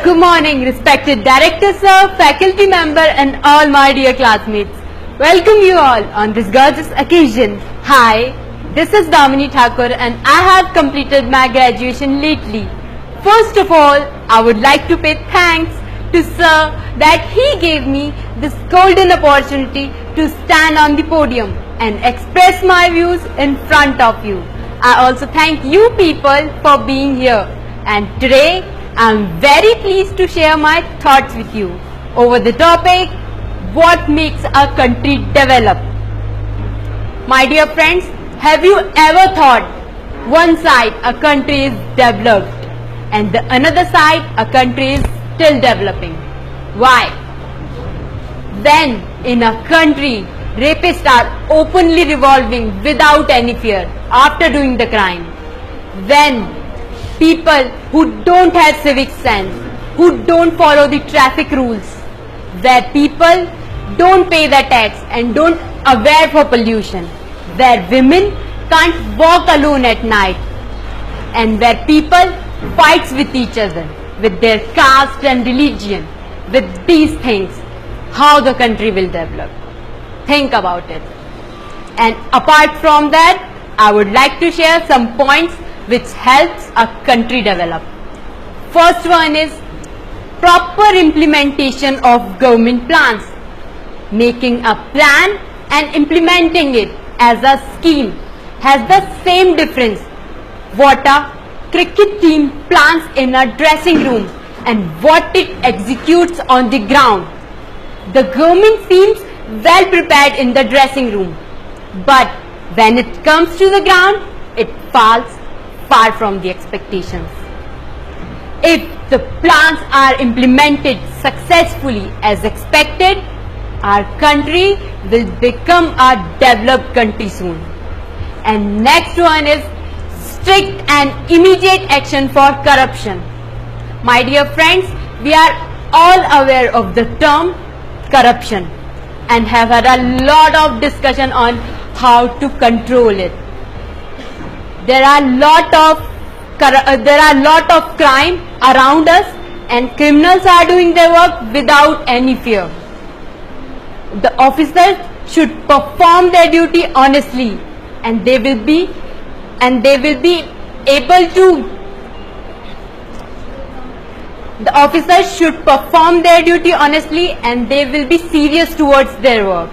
Good morning, respected Director Sir, faculty member and all my dear classmates. Welcome you all on this gorgeous occasion. Hi, this is Damini Thakur and I have completed my graduation lately. First of all, I would like to pay thanks to Sir that he gave me this golden opportunity to stand on the podium and express my views in front of you. I also thank you people for being here, and today I am very pleased to share my thoughts with you over the topic, what makes a country develop. My dear friends, have you ever thought one side a country is developed and the another side a country is still developing? Why? When in a country rapists are openly revolving without any fear after doing the crime, when people who don't have civic sense, who don't follow the traffic rules, where people don't pay their tax and don't aware for pollution, where women can't walk alone at night, and where people fights with each other, with their caste and religion, with these things, how the country will develop? Think about it. And apart from that, I would like to share some points which helps a country develop. First one is proper implementation of government plans. Making a plan and implementing it as a scheme has the same difference what a cricket team plans in a dressing room and what it executes on the ground. The government seems well prepared in the dressing room, but when it comes to the ground, it falls far from the expectations. If the plans are implemented successfully as expected, our country will become a developed country soon. And next one is strict and immediate action for corruption. My dear friends, we are all aware of the term corruption and have had a lot of discussion on how to control it. There are lot of crime around us, and criminals are doing their work without any fear. The officers should perform their duty honestly, and they will be able to. The officers should perform their duty honestly, and they will be serious towards their work.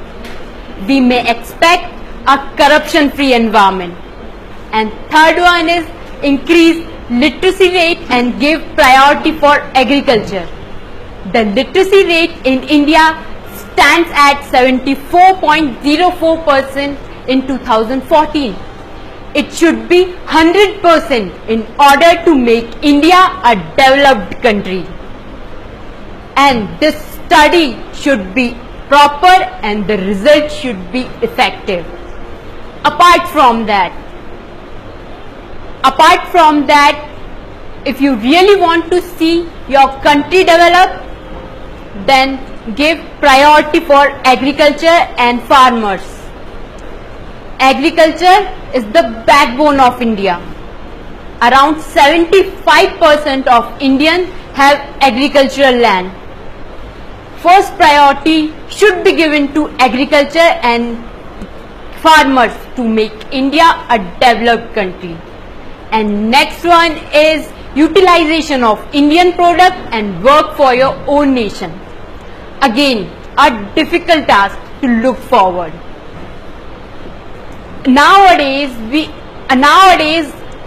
We may expect a corruption-free environment. And third one is increase literacy rate and give priority for agriculture. The literacy rate in India stands at 74.04% in 2014. It should be 100% in order to make India a developed country. And this study should be proper and the result should be effective. Apart from that, if you really want to see your country develop, then give priority for agriculture and farmers. Agriculture is the backbone of India. Around 75% of Indians have agricultural land. First priority should be given to agriculture and farmers to make India a developed country. And next one is utilization of Indian product and work for your own nation. Again, a difficult task to look forward. Nowadays,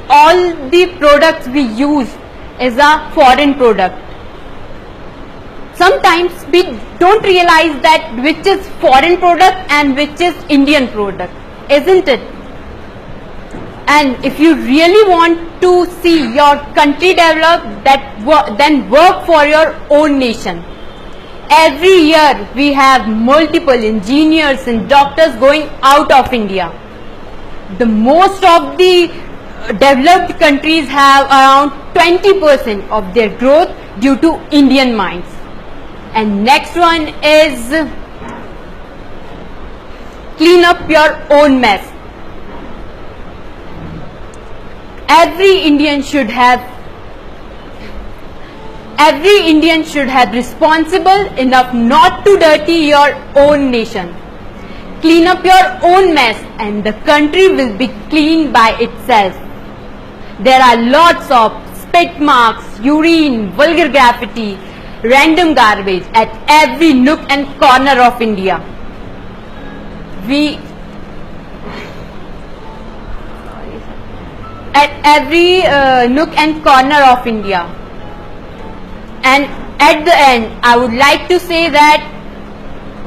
all the products we use is a foreign product. Sometimes we don't realize that which is foreign product and which is Indian product, isn't it? And if you really want to see your country develop, then work for your own nation. Every year we have multiple engineers and doctors going out of India. The most of the developed countries have around 20% of their growth due to Indian minds. And next one is clean up your own mess. Every Indian should have Every Indian should have responsible enough not to dirty your own nation. Clean up your own mess and the country will be clean by itself. There are lots of spit marks, urine, vulgar graffiti, random garbage at every nook and corner of India. At every nook and corner of India. And at the end, I would like to say that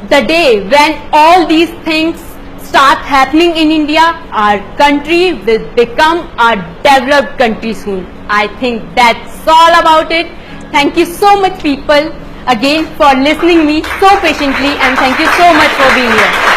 the day when all these things start happening in India, our country will become a developed country soon. I think that's all about it. Thank you so much, people, again for listening me so patiently, and thank you so much for being here.